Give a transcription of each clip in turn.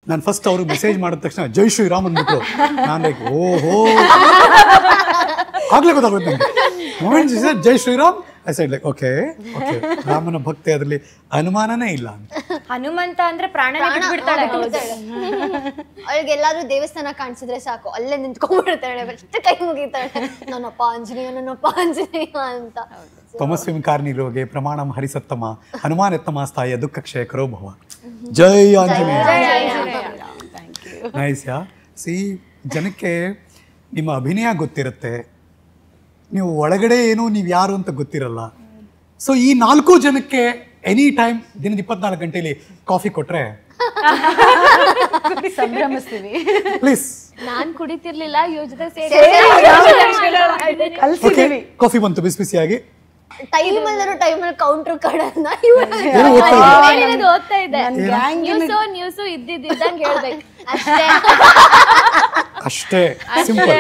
ನಾನು ಫಸ್ಟ್ ಅವರು ಮೆಸೇಜ್ ಮಾಡಿದ ತಕ್ಷಣ ಜೈ ಶ್ರೀರಾಮ್ ಅಂದ್ಬಿಟ್ರು. ನಾನು ಲೈಕ್ ಓಹೋ ಆಗ್ಲೇ ಗೊತ್ತಾಗುತ್ತೆ ನನಗೆ. ಜೈ Shriram I side like okay okay, ರಾಮನ ಭಕ್ತಿ ಅದರಲ್ಲಿ ಅನುಮಾನನೇ ಇಲ್ಲ ಅಂತ. ಹನುಮಂತ ಅಂದ್ರೆ ಪ್ರಾಣ ಬಿಡ್ತಾಳೆ. ಅವಳಿಗೆ ಎಲ್ಲಾದ್ರೂ ದೇವಸ್ಥಾನ ಕಾಣಿಸಿದ್ರೆ ಸಾಕು ಅಲ್ಲೇ ನಿಂತ್ಕೊಂಡ್ಬಿಡ್ತಾಳೆ, ಅಷ್ಟೇ ಕೈ ಮುಗಿತಾಳೆ, ನನ್ನಪ್ಪ ಆಂಜನೇಯ ಅಂತ. ತಮಸ್ವಿಂ ಕಾರ್ನಿರೋಗೆ ಪ್ರಮಾಣಂ ಹರಿಸತ್ತಮ ಹನುಮಾನೆತ್ತಮ ಸ್ಥಾಯ ದುಃಖ ಕ್ಷಯ ಕರೋ ಭವ. ಜೈ ಆಂಜನೇಯ. Nice yeah. ಸಿ, ಜನಕ್ಕೆ ನಿಮ್ಮ ಅಭಿನಯ ಗೊತ್ತಿರುತ್ತೆ, ನೀವು ಒಳಗಡೆ ಏನು ನೀವು ಯಾರು ಅಂತ ಗೊತ್ತಿರಲ್ಲ. ಸೊ ಈ 4 ಜನಕ್ಕೆ ಎನಿ ಟೈಮ್ ದಿನದ 24 ಗಂಟೆಯಲ್ಲಿ ಕಾಫಿ ಕೊಟ್ರೆ ಸಂಭ್ರಮಿಸ್ತೀವಿ. ಪ್ಲೀಸ್. ನಾನ್ ಕುಡಿತಿರ್ಲಿಲ್ಲ, ಇವ್ರ ಜೊತೆ ಕಲ್ಸಿದೀವಿ. ಕಾಫಿ ಬಂತು ಬಿಸಿ ಬಿಸಿಯಾಗಿ. ಟೈಮಲ್ಲಿ ಕೌಂಟರ್ ಕಡೆನ ಓದ್ತಾ ಇದ್ದೆ. ನ್ಯೂಸು ಇದ್ದಿದ್ದಂಗೆ ಹೇಳ್ಬೇಕು ಅಷ್ಟೇ. Simple.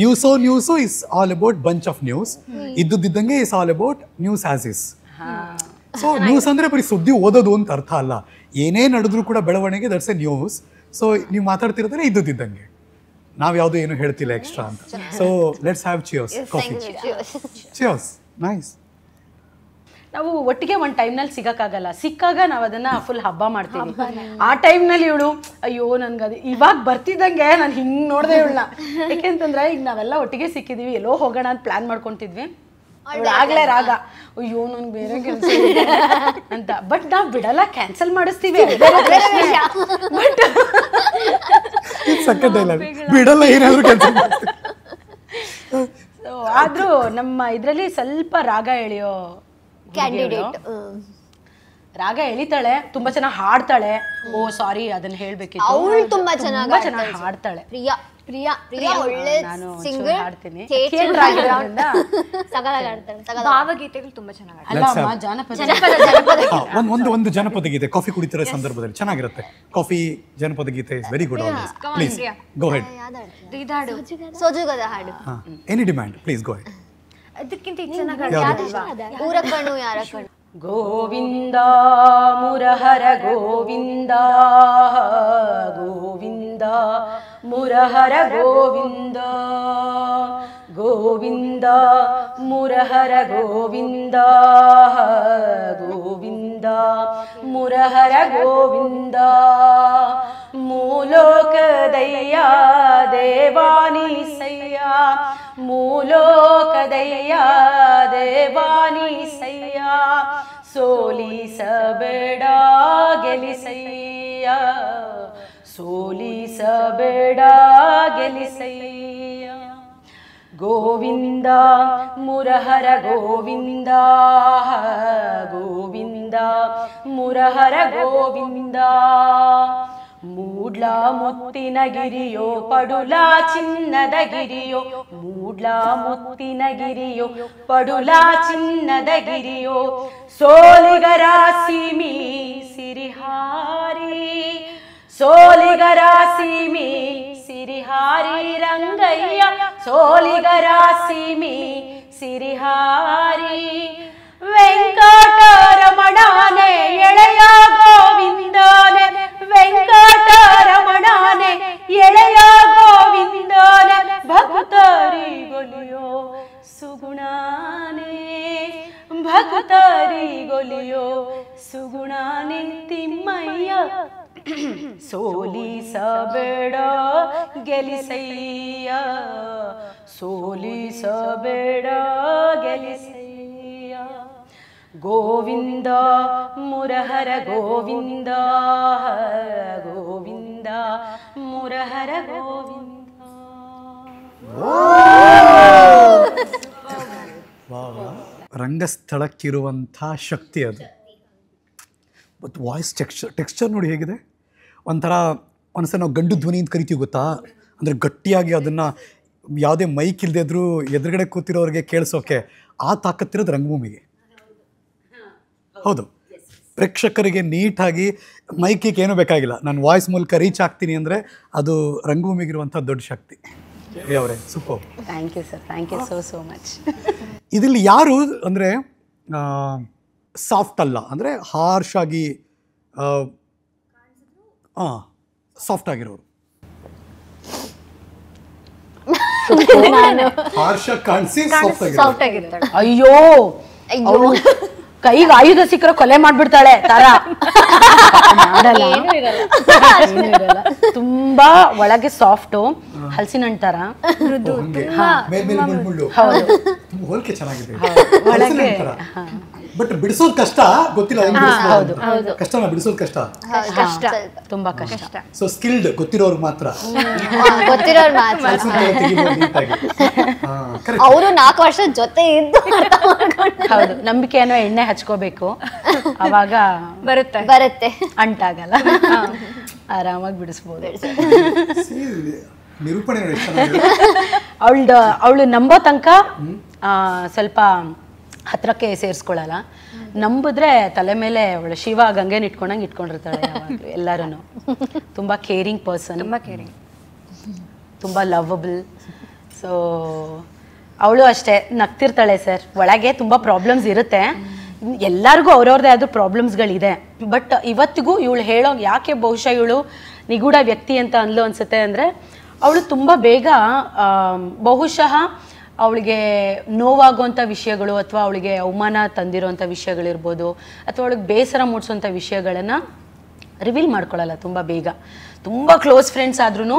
News is all about bunch of news. ಇದ್ದಿದ್ದಂಗೆ is all about news as is. So news ಅಂದ್ರೆ ಬರೀ ಸುದ್ದಿ ಓದೋದು ಅಂತ ಅರ್ಥ ಅಲ್ಲ. ಏನೇ ನಡೆದ್ರು ಕೂಡ ಬೆಳವಣಿಗೆ, ದಟ್ಸ್ ಎ ನ್ಯೂಸ್. ಸೊ ನೀವು ಮಾತಾಡ್ತಿರೋದ್ರೆ ಇದ್ದಿದ್ದಂಗೆ, ನಾವು ಯಾವುದು ಏನು ಹೇಳ್ತಿಲ್ಲ ಎಕ್ಸ್ಟ್ರಾ ಅಂತ. So let's have cheers. Coffee. Cheers. Nice. ನಾವು ಒಟ್ಟಿಗೆ ಒಂದು ಟೈಮ್ನಲ್ಲಿ ಸಿಗೋಕ್ಕಾಗಲ್ಲ, ಸಿಕ್ಕಾಗ ನಾವು ಅದನ್ನ ಫುಲ್ ಹಬ್ಬ ಮಾಡ್ತೀವಿ. ಆ ಟೈಮ್ನಲ್ಲಿ ಇವಳು ಅಯ್ಯೋ ನನ್ಗದು ಇವಾಗ ಬರ್ತಿದ್ದಂಗೆ ನಾನು ಹಿಂಗೆ ನೋಡಿದೆ ಇವಳನ್ನ. ಯಾಕೆಂತಂದ್ರೆ ಈಗ ನಾವೆಲ್ಲ ಒಟ್ಟಿಗೆ ಸಿಕ್ಕಿದೀವಿ, ಎಲ್ಲೋ ಹೋಗೋಣ ಅಂತ ಪ್ಲಾನ್ ಮಾಡ್ಕೊತಿದ್ವಿ. ಆಗ್ಲೇ ರಾಗ ಅಯ್ಯೋ ನನ್ಗೆ ಬೇರೆ ಕೆಲಸ ಅಂತ. ಬಟ್ ನಾವು ಬಿಡಲ್ಲ, ಕ್ಯಾನ್ಸಲ್ ಮಾಡಿಸ್ತೀವಿ. ಬಟ್ ಬಿಡಲ್ಲ, ಏನಾದ್ರು ಕೆಲಸ. ಆದ್ರೂ ನಮ್ಮ ಇದ್ರಲ್ಲಿ ಸ್ವಲ್ಪ ರಾಗ ಎಳೆಯೋ ಕ್ಯಾಂಡಿಡೇಟ್. ರಾಗ ಎಳಿತಾಳೆ, ತುಂಬಾ ಚೆನ್ನಾಗಿ ಹಾಡ್ತಾಳೆ. ಓ ಸಾರಿ, ಅದನ್ನ ಹೇಳ್ಬೇಕಿತ್ತು. ಅವಳು ತುಂಬಾ ಚೆನ್ನಾಗಿ ಹಾಡ್ತಾಳೆ. ಪ್ರಿಯಾ ಪ್ರಿಯಾ ಪ್ರಿಯಾ ಒಳ್ಳೆ ಸಿಂಗರ್, ಹಾಡ್ತೀನಿ. ಭಾವಗೀತೆಗಳು ತುಂಬಾ ಚೆನ್ನಾಗಿ. ಅಲ್ಲ ಜಾನಪದ ಒಂದು ಜನಪದ ಗೀತೆ ಕಾಫಿ ಕುಡಿತಿರೋ ಸಂದರ್ಭದಲ್ಲಿ ಚೆನ್ನಾಗಿರುತ್ತೆ. ಕಾಫಿ ಜನಪದ ಗೀತೆ is very good. Always please go head. ಸೋಜುಗದ ಹಾಡು. Any demand please go head. ಅದಕ್ಕಿಂತ ಚೆನ್ನಾಗಿ ಊರ ಕಣ್ಣು ಯಾರ ಕಣ್ಣು. ಗೋವಿಂದ ಮುರಹರ ಗೋವಿಂದ ಗೋವಿಂದ ಮುರಹರ ಗೋವಿಂದ ಗೋವಿಂದ ಮುರಹರ ಗೋವಿಂದ ಗೋವಿಂದ ಮುರಹರ ಗೋವಿಂದ. ಮೂಲೋಕದಯ್ಯ ದೇವಾನೀಸಯ್ಯ ಮೂಲೋಕದಯ್ಯ ದೇವಾನೀಸಯ್ಯ ಸೋಲಿಸಬೇಡ ಗೆಲಿಸಯ್ಯ ಸೋಲಿಸಬೇಡ ಗೆಲಿಸಯ್ಯ. ಗೋವಿಂದ ಮುರಹರ ಗೋವಿಂದ ಗೋವಿಂದ ಮುರಹರ ಗೋವಿಂದ. ಮೂಡ್ಲ ಮುತ್ತಿನ ಗಿರಿಯೋ ಪಡುಲ ಚಿನ್ನದ ಗಿರಿಯೋ ಮೂಡ್ಲ ಮುತ್ತಿನ ಗಿರಿಯೋ ಪಡುಲ ಚಿನ್ನದ ಗಿರಿಯೋ ಸೋಲಿಗರ ಸಿಮಿ ಸಿರಿಹಾರಿ ಸೋಲಿಗರ ಸಿಮಿ ಸಿರಿಹಾರಿ ರಂಗಯ್ಯ ಸೋಲಿಗರ ಸಿಮಿ ಸಿರಿಹಾರಿ. ವೆಂಕಟರಮಣಾನೆ ಎಳೆಯ ಗೋವಿಂದನೆ ವೆಂಕಟರಮಣಾನೆ ಎಳೆಯ ಗೋವಿಂದನೆ ಭಕ್ತರಿಗೊಲಿಯೋ ಸುಗುಣಾನೆ ಭಕ್ತರಿಗೊಲಿಯೋ ಸುಗುಣಾನೆ ತಿಮ್ಮಯ್ಯ ಸೋಲಿಸಬೇಡ ಗೆಲಿಸಯ್ಯ ಸೋಲಿಸಬೇಡ ಗೆಲಿಸಯ್ಯ. ಗೋವಿಂದ ಮುರಹರ ಗೋವಿಂದ ಗೋವಿಂದ ಮುರಹರ ಗೋವಿಂದ. ರಂಗಸ್ಥಳಕ್ಕಿರುವಂಥ ಶಕ್ತಿ ಅದು. ಬಟ್ ವಾಯ್ಸ್ ಟೆಕ್ಸ್ಚರ್ ನೋಡಿ ಹೇಗಿದೆ. ಒಂಥರ ಒಂದ್ಸಲ ನಾವು ಗಂಡು ಧ್ವನಿ ಅಂತ ಕರಿತೀವಿ ಗೊತ್ತಾ, ಅಂದರೆ ಗಟ್ಟಿಯಾಗಿ ಅದನ್ನು ಯಾವುದೇ ಮೈಕ್ ಇಲ್ಲದೆ ಇದ್ರೂ ಎದುರುಗಡೆ ಕೂತಿರೋರಿಗೆ ಕೇಳಿಸೋಕೆ ಆ ತಾಕತ್ತಿರೋದು ರಂಗಭೂಮಿಗೆ. ಹೌದು, ಪ್ರೇಕ್ಷಕರಿಗೆ ನೀಟಾಗಿ ಮೈಕಿಗೆ ಏನೂ ಬೇಕಾಗಿಲ್ಲ, ನಾನು ವಾಯ್ಸ್ ಮೂಲಕ ರೀಚ್ ಆಗ್ತೀನಿ ಅಂದರೆ ಅದು ರಂಗಭೂಮಿಗಿರುವಂಥ ದೊಡ್ಡ ಶಕ್ತಿ. ಅವರೇ super. Thank you sir, thank you so much. ಇದರಲ್ಲಿ ಯಾರು ಅಂದರೆ ಸಾಫ್ಟ್ ಅಲ್ಲ, ಅಂದರೆ ಹಾರ್ಶ್ ಆಗಿ ಸಾಫ್ಟ್ ಆಗಿರೋರು? ನಾನು ಹಾರ್ಷ ಕಾಣಿಸಿ ಸಾಫ್ಟ್ ಆಗಿರೋರು. ಸಾಫ್ಟ್ ಆಗಿರ್ತಾಳೆ. ಅಯ್ಯೋ ಅವ್ಳು ಕೈಗೆ ಆಯುಧ ಸಿಕ್ಕರೆ ಕೊಲೆ ಮಾಡ್ಬಿಡ್ತಾಳೆ ತರ ಮಾಡಲ್ಲ. ಏನೂ ಇರಲ್ಲ. ತುಂಬಾ ಒಳಗೆ ಸಾಫ್ಟು ಹಲಸಿನ ಹಣ್ಣು ತರ. ಮೇಲ್ಮೇಲೆ ಮುಳ್ಳು. ಹೌದು, ತುಂಬಾ ಹೋಲಿಕೆ ಚೆನ್ನಾಗಿದೆ. ಒಳಗೆ ಬಟ್ ಬಿಡಿಸೋದು ಕಷ್ಟ, ಗೊತ್ತಿಲ್ಲ ಹೆಂಗ್ ಬಿಡಿಸೋದು. ಕಷ್ಟನ ಬಿಡಿಸೋದು ಕಷ್ಟ, ಕಷ್ಟ, ತುಂಬಾ ಕಷ್ಟ. ಸೊ ಸ್ಕಿಲ್ಡ್ ಗೊತ್ತಿರೋರ್ಗೆ ಮಾತ್ರ ಗೊತ್ತಿರೋರು ಮಾತ್ರ. ತೆಗಿಬೋದು ನೀಟಾಗಿ. ಅವರು 4 ವರ್ಷ ಜೊತೆ ಇದ್ದು ಅರ್ಥ ಮಾಡ್ಕೊಂಡು ಹೌದು, ನಂಬಿಕೆಯನ್ನು ಎಣ್ಣೆ ಹಚ್ಕೋಬೇಕು, ಅವಾಗ ಬರುತ್ತೆ, ಅಂಟಾಗಲ್ಲ, ಆರಾಮಾಗಿ ಬಿಡಿಸ್ಬೋದು. ನಿರೂಪಣೆ ಅವಳು ನಂಬೋ ತನಕ ಸ್ವಲ್ಪ ಹತ್ರಕ್ಕೆ ಸೇರಿಸ್ಕೊಳ್ಳಲ್ಲ. ನಂಬಿದ್ರೆ ತಲೆ ಮೇಲೆ ಅವಳು ಶಿವ ಗಂಗೆನ ಇಟ್ಕೊಂಡಂಗೆ ಇಟ್ಕೊಂಡಿರ್ತಾಳೆ ಯಾವಾಗಲೂ. ಎಲ್ಲರೂ ತುಂಬ ಕೇರಿಂಗ್ ಪರ್ಸನ್, ತುಂಬ ಲವಬಲ್. ಸೊ ಅವಳು ಅಷ್ಟೇ ನಗ್ತಿರ್ತಾಳೆ ಸರ್. ಒಳಗೆ ತುಂಬ ಪ್ರಾಬ್ಲಮ್ಸ್ ಇರುತ್ತೆ, ಎಲ್ಲರಿಗೂ ಅವ್ರವ್ರದ್ದೇ ಆದ ಪ್ರಾಬ್ಲಮ್ಸ್ಗಳಿದೆ. ಬಟ್ ಇವತ್ತಿಗೂ ಇವಳು ಹೇಳೋ ಯಾಕೆ ಬಹುಶಃ ಇವಳು ನಿಗೂಢ ವ್ಯಕ್ತಿ ಅಂತ ಅನ್ಲು ಅನ್ಸುತ್ತೆ ಅಂದರೆ, ಅವಳು ತುಂಬ ಬೇಗ ಬಹುಶಃ ಅವಳಿಗೆ ನೋವಾಗುವಂಥ ವಿಷಯಗಳು ಅಥವಾ ಅವಳಿಗೆ ಅವಮಾನ ತಂದಿರೋಂಥ ವಿಷಯಗಳಿರ್ಬೋದು ಅಥವಾ ಅವಳಿಗೆ ಬೇಸರ ಮೂಡಿಸೋಂಥ ವಿಷಯಗಳನ್ನು ರಿವೀಲ್ ಮಾಡ್ಕೊಳ್ಳಲ್ಲ ತುಂಬ ಬೇಗ. ತುಂಬ ಕ್ಲೋಸ್ ಫ್ರೆಂಡ್ಸ್ ಆದ್ರೂ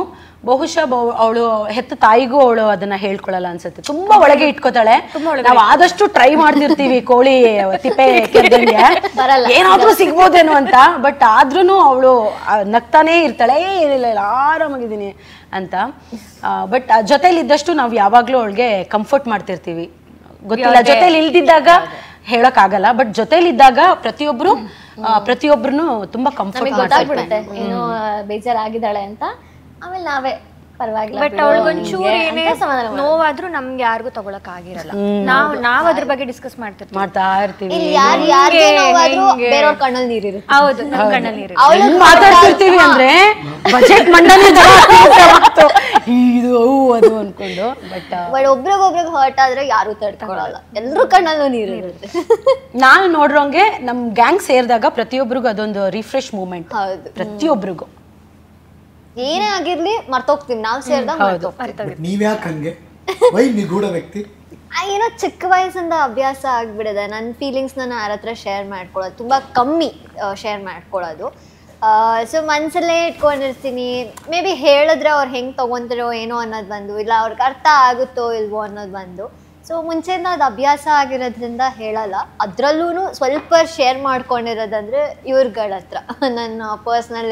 ಬಹುಶಃ ಅವಳು ಹೆತ್ತ ತಾಯಿಗೂ ಅವಳು ಅದನ್ನ ಹೇಳ್ಕೊಳ್ಳಲ್ಲ ಅನ್ಸುತ್ತೆ. ತುಂಬಾ ಒಳಗೆ ಇಟ್ಕೋತಾಳೆ. ನಾವು ಆದಷ್ಟು ಟ್ರೈ ಮಾಡ್ತಿರ್ತೀವಿ ಕೋಳಿ ತಿಪ್ಪೆ ಕೆದ್ದಂಗೆ ಏನಾದ್ರೂ ಸಿಗ್ಬೋದೇನೋ ಅಂತ. ಬಟ್ ಆದ್ರೂ ಅವಳು ನಗ್ತಾನೇ ಇರ್ತಾಳೆ, ಏನಿಲ್ಲ ಆರಾಮಾಗಿದ್ದೀನಿ ಅಂತ. ಬಟ್ ಜೊತೆಲಿ ಇದ್ದಷ್ಟು ನಾವು ಯಾವಾಗ್ಲೂ ಅವಳಿಗೆ ಕಂಫರ್ಟ್ ಮಾಡ್ತಿರ್ತೀವಿ. ಗೊತ್ತಿಲ್ಲ, ಜೊತೆಲಿ ಇಲ್ದಿದ್ದಾಗ ಹೇಳಕ್ಕಾಗಲ್ಲ, ಬಟ್ ಜೊತೆಲಿ ಇದ್ದಾಗ ಪ್ರತಿಯೊಬ್ರು ತುಂಬಾ ಕಂಫರ್ಟ್ ಗೊತ್ತಾಗ್ಬಿಡುತ್ತೆ ಏನೋ ಬೇಜಾರಾಗಿದ್ದಾಳೆ ಅಂತ. ಆಮೇಲೆ ನಾವೇ ಪರವಾಗಿಲ್ಲ, ಬಟ್ ಅವಳಿಗೊಂಚೂರು ಏನೇ ನೋವಾದ್ರೂ ನಮ್ಗೆ ಯಾರಿಗೂ ತಗೊಳಕ್ ಆಗಿರಲ್ಲ. ನಾವ್ ಅದ್ರ ಬಗ್ಗೆ ಡಿಸ್ಕಸ್ ಮಾಡ್ತಾ ಇರ್ತೀವಿ. ಬೇರೆಯವ್ರ ಕಣ್ಣಲ್ಲಿ ನೀರಿರುತ್ತೆ. ಹೌದು, ನಮ್ ಕಣ್ಣಲ್ಲಿ ನೀರು ಮಾತಾಡ್ತಿರ್ತೀವಿ ಅಂದ್ರೆ ಬಜೆಟ್ ಮಂಡನೆ ಇದು ಅದು ಅನ್ಕೊಂಡು. ಬಟ್ ಒಬ್ರಿಗೊಬ್ರಿಗೆ ಹರ್ಟ್ ಆದ್ರೆ ಯಾರು ತಡ್ಕೊಳಲ್ಲ, ಎಲ್ರೂ ಕಣ್ಣಲ್ಲೂ ನೀರು ಇರುತ್ತೆ. ನಾನು ನೋಡ್ರಂಗೆ ನಮ್ ಗ್ಯಾಂಗ್ ಸೇರಿದಾಗ ಪ್ರತಿಯೊಬ್ಬರಿಗೂ ಅದೊಂದು ರಿಫ್ರೆಶ್ ಮೂಮೆಂಟ್. ಪ್ರತಿಯೊಬ್ಬರಿಗೂ ಏನೇ ಆಗಿರ್ಲಿ ಮರ್ತೋಗ್ತೀವಿ ನಾವು ಸೇರಿದಾಗ. ನೀವ್ಯಾಕೆ ಹಂಗೆ? ವೈ ನಿಗೂಢ ವ್ಯಕ್ತಿ? ಏನೋ ಚಿಕ್ಕ ವಯಸ್ಸಿಂದ ಅಭ್ಯಾಸ ಆಗ್ಬಿಡಿದೆ. ನನ್ನ ಫೀಲಿಂಗ್ಸ್ ನಾನು ಯಾರ ಹತ್ರ ಶೇರ್ ಮಾಡ್ಕೊಳ್ಳೋದು ತುಂಬಾ ಕಮ್ಮಿ, ಶೇರ್ ಮಾಡ್ಕೊಳ್ಳೋದು. ಸೊ ಮನ್ಸಲ್ಲೇ ಇಟ್ಕೊಂಡಿರ್ತೀನಿ. ಮೇ ಬಿ ಹೇಳಿದ್ರೆ ಅವ್ರು ಹೆಂಗೆ ತೊಗೊತಾರೋ ಏನೋ ಅನ್ನೋದು ಬಂದು, ಇಲ್ಲ ಅವ್ರಿಗೆ ಅರ್ಥ ಆಗುತ್ತೋ ಇಲ್ವೋ ಅನ್ನೋದು ಬಂದು. ಸೊ ಮುಂಚೆಯಿಂದ ಅದು ಅಭ್ಯಾಸ ಆಗಿರೋದ್ರಿಂದ ಹೇಳಲ್ಲ. ಅದರಲ್ಲೂ ಸ್ವಲ್ಪ ಶೇರ್ ಮಾಡ್ಕೊಂಡಿರೋದಂದ್ರೆ ಇವ್ರಗಳ ಹತ್ರ ನನ್ನ ಪರ್ಸ್ನಲ್